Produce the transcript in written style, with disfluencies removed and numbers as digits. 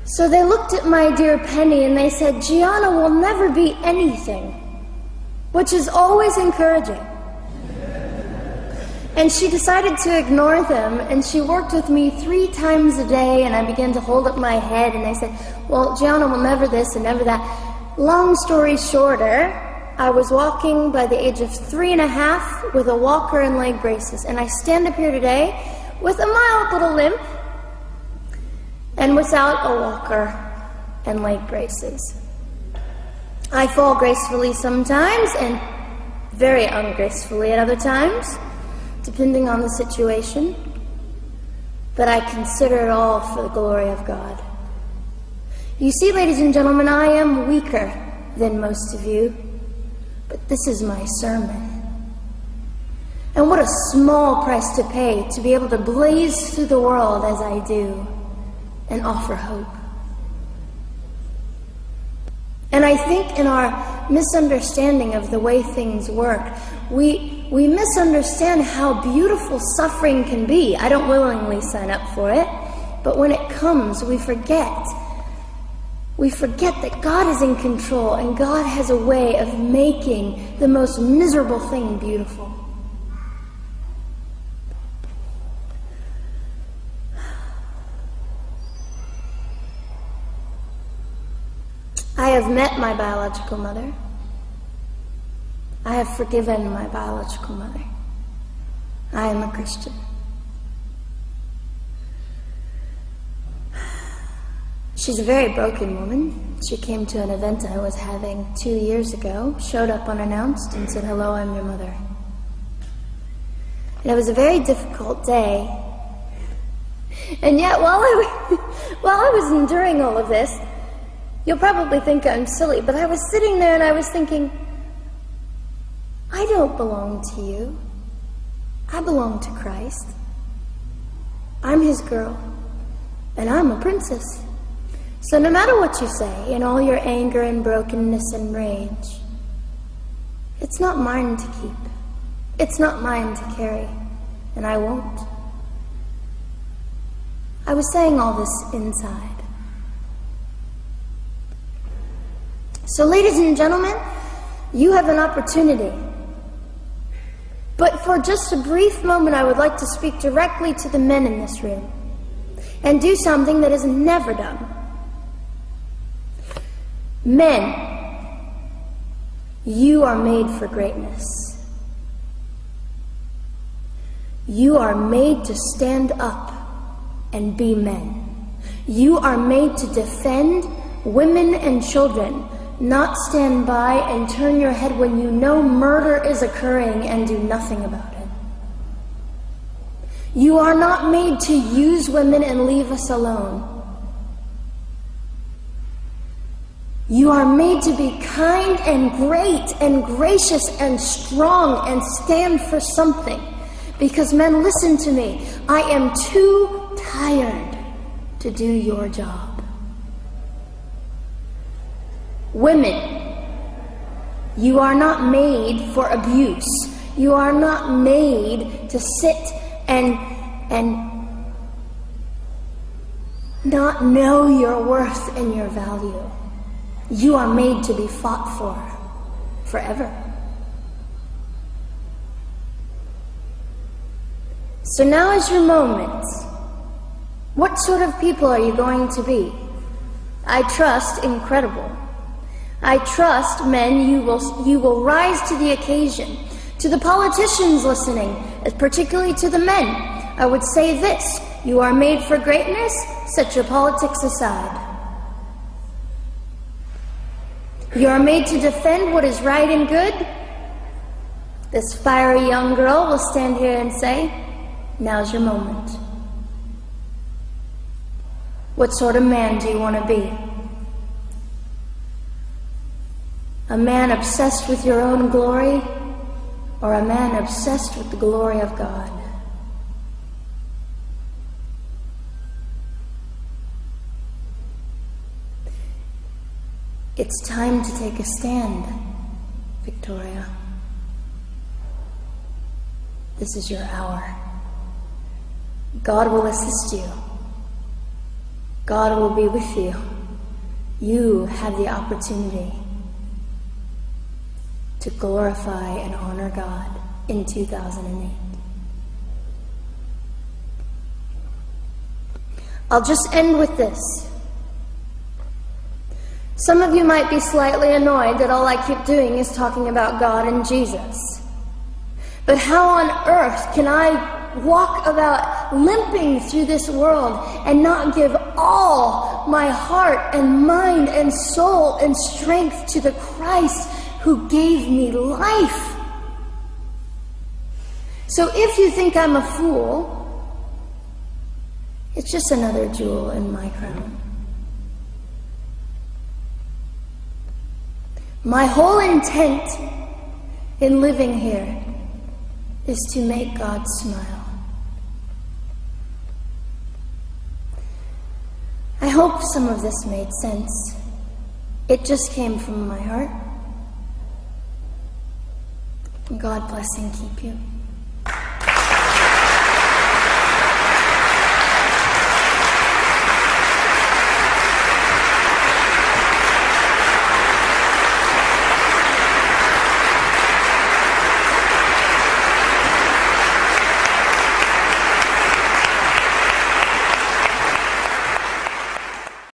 So they looked at my dear Penny and they said, Gianna will never be anything, which is always encouraging. And she decided to ignore them, and she worked with me 3 times a day, and I began to hold up my head, and they said, well, Gianna will never this and never that. Long story shorter, I was walking by the age of 3.5 with a walker and leg braces, and I stand up here today with a mild little limp and without a walker and leg braces. I fall gracefully sometimes and very ungracefully at other times, depending on the situation, but I consider it all for the glory of God. You see, ladies and gentlemen, I am weaker than most of you, but this is my sermon. And what a small price to pay to be able to blaze through the world as I do and offer hope. And I think in our misunderstanding of the way things work, we misunderstand how beautiful suffering can be. I don't willingly sign up for it, but when it comes, we forget. We forget that God is in control, and God has a way of making the most miserable thing beautiful. I have met my biological mother. I have forgiven my biological mother. I am a Christian. She's a very broken woman. She came to an event I was having 2 years ago, showed up unannounced, and said, hello, I'm your mother. And it was a very difficult day. And yet, while I was enduring all of this, you'll probably think I'm silly, but I was sitting there and I was thinking, I don't belong to you. I belong to Christ. I'm his girl, and I'm a princess. So no matter what you say, in all your anger and brokenness and rage, it's not mine to keep. It's not mine to carry, and I won't. I was saying all this inside. So, ladies and gentlemen, you have an opportunity. But for just a brief moment, I would like to speak directly to the men in this room and do something that is never done. Men, you are made for greatness. You are made to stand up and be men. You are made to defend women and children, not stand by and turn your head when you know murder is occurring and do nothing about it. You are not made to use women and leave us alone. You are made to be kind and great and gracious and strong and stand for something. Because men, listen to me. I am too tired to do your job. Women, you are not made for abuse. You are not made to sit and not know your worth and your value. You are made to be fought for forever. So now is your moment. What sort of people are you going to be? I trust incredible. I trust, men, you will rise to the occasion. To the politicians listening, particularly to the men, I would say this: you are made for greatness. Set your politics aside. You are made to defend what is right and good. This fiery young girl will stand here and say, now's your moment. What sort of man do you want to be? A man obsessed with your own glory, or a man obsessed with the glory of God? It's time to take a stand, Victoria. This is your hour. God will assist you. God will be with you. You have the opportunity to glorify and honor God in 2008. I'll just end with this. Some of you might be slightly annoyed that all I keep doing is talking about God and Jesus. But how on earth can I walk about limping through this world and not give all my heart and mind and soul and strength to the Christ who gave me life? So if you think I'm a fool, it's just another jewel in my crown. My whole intent in living here is to make God smile. I hope some of this made sense. It just came from my heart. God bless and keep you.